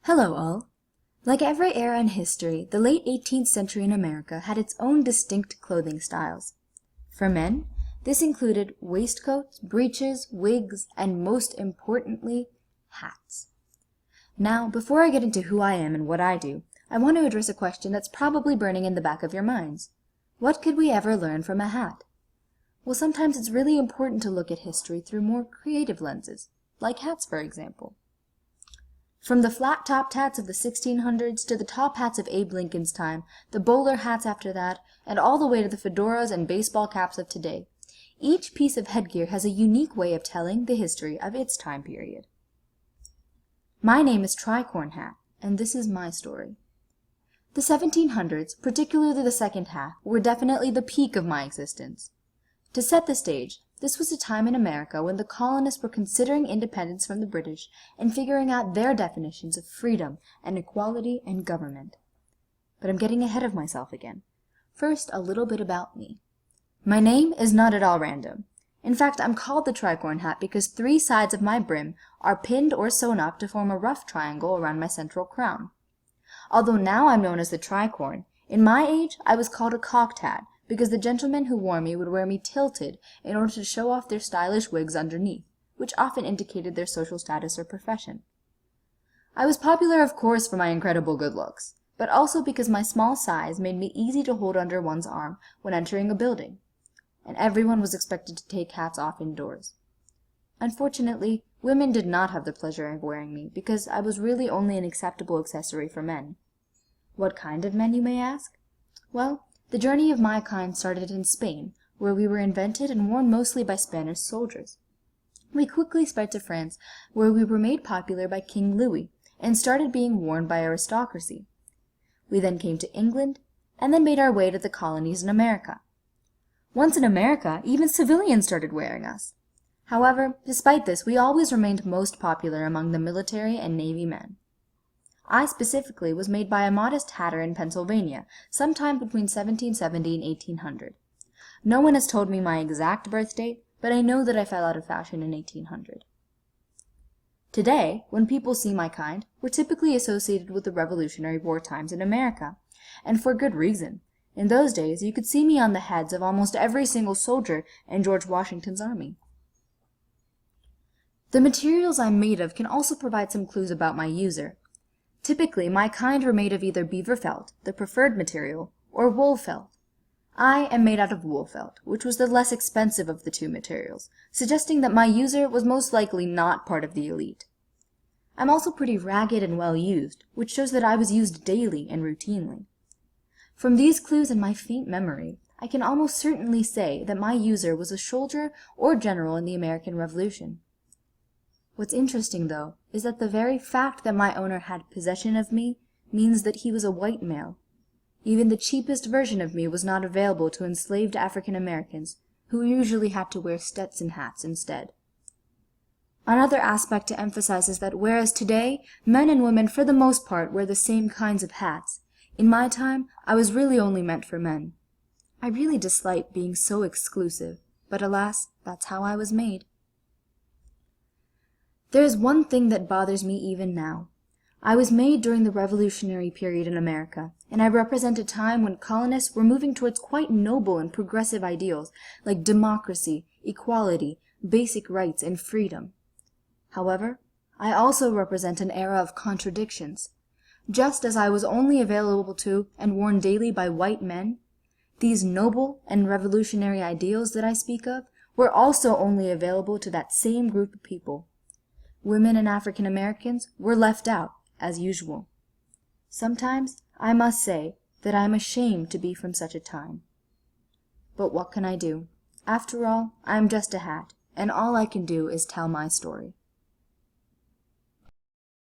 Hello all! Like every era in history, the late 18th century in America had its own distinct clothing styles. For men, this included waistcoats, breeches, wigs, and most importantly, hats. Now, before I get into who I am and what I do, I want to address a question that's probably burning in the back of your minds. What could we ever learn from a hat? Well, sometimes it's really important to look at history through more creative lenses, like hats, for example. From the flat-topped hats of the 1600s to the top hats of Abe Lincoln's time, the bowler hats after that, and all the way to the fedoras and baseball caps of today, each piece of headgear has a unique way of telling the history of its time period. My name is Tricorne Hat, and this is my story. The 1700s, particularly the second half, were definitely the peak of my existence. To set the stage, this was a time in America when the colonists were considering independence from the British and figuring out their definitions of freedom and equality and government. But I'm getting ahead of myself again. First, a little bit about me. My name is not at all random. In fact, I'm called the Tricorne Hat because 3 sides of my brim are pinned or sewn up to form a rough triangle around my central crown. Although now I'm known as the Tricorne, in my age I was called a cocked hat, because the gentlemen who wore me would wear me tilted in order to show off their stylish wigs underneath, which often indicated their social status or profession. I was popular, of course, for my incredible good looks, but also because my small size made me easy to hold under one's arm when entering a building, and everyone was expected to take hats off indoors. Unfortunately, women did not have the pleasure of wearing me, because I was really only an acceptable accessory for men. What kind of men, you may ask? Well, the journey of my kind started in Spain, where we were invented and worn mostly by Spanish soldiers. We quickly spread to France, where we were made popular by King Louis, and started being worn by aristocracy. We then came to England, and then made our way to the colonies in America. Once in America, even civilians started wearing us. However, despite this, we always remained most popular among the military and navy men. I specifically was made by a modest hatter in Pennsylvania, sometime between 1770 and 1800. No one has told me my exact birth date, but I know that I fell out of fashion in 1800. Today, when people see my kind, we're typically associated with the Revolutionary War times in America, and for good reason. In those days, you could see me on the heads of almost every single soldier in George Washington's army. The materials I'm made of can also provide some clues about my user. Typically, my kind were made of either beaver felt, the preferred material, or wool felt. I am made out of wool felt, which was the less expensive of the 2 materials, suggesting that my user was most likely not part of the elite. I'm also pretty ragged and well used, which shows that I was used daily and routinely. From these clues and my faint memory, I can almost certainly say that my user was a soldier or general in the American Revolution. What's interesting, though, is that the very fact that my owner had possession of me means that he was a white male. Even the cheapest version of me was not available to enslaved African Americans, who usually had to wear Stetson hats instead. Another aspect to emphasize is that whereas today, men and women for the most part wear the same kinds of hats, in my time I was really only meant for men. I really dislike being so exclusive, but alas, that's how I was made. There is one thing that bothers me even now. I was made during the Revolutionary period in America, and I represent a time when colonists were moving towards quite noble and progressive ideals like democracy, equality, basic rights, and freedom. However, I also represent an era of contradictions. Just as I was only available to and worn daily by white men, these noble and revolutionary ideals that I speak of were also only available to that same group of people. Women and African Americans were left out, as usual. Sometimes I must say that I am ashamed to be from such a time. But what can I do? After all, I am just a hat, and all I can do is tell my story.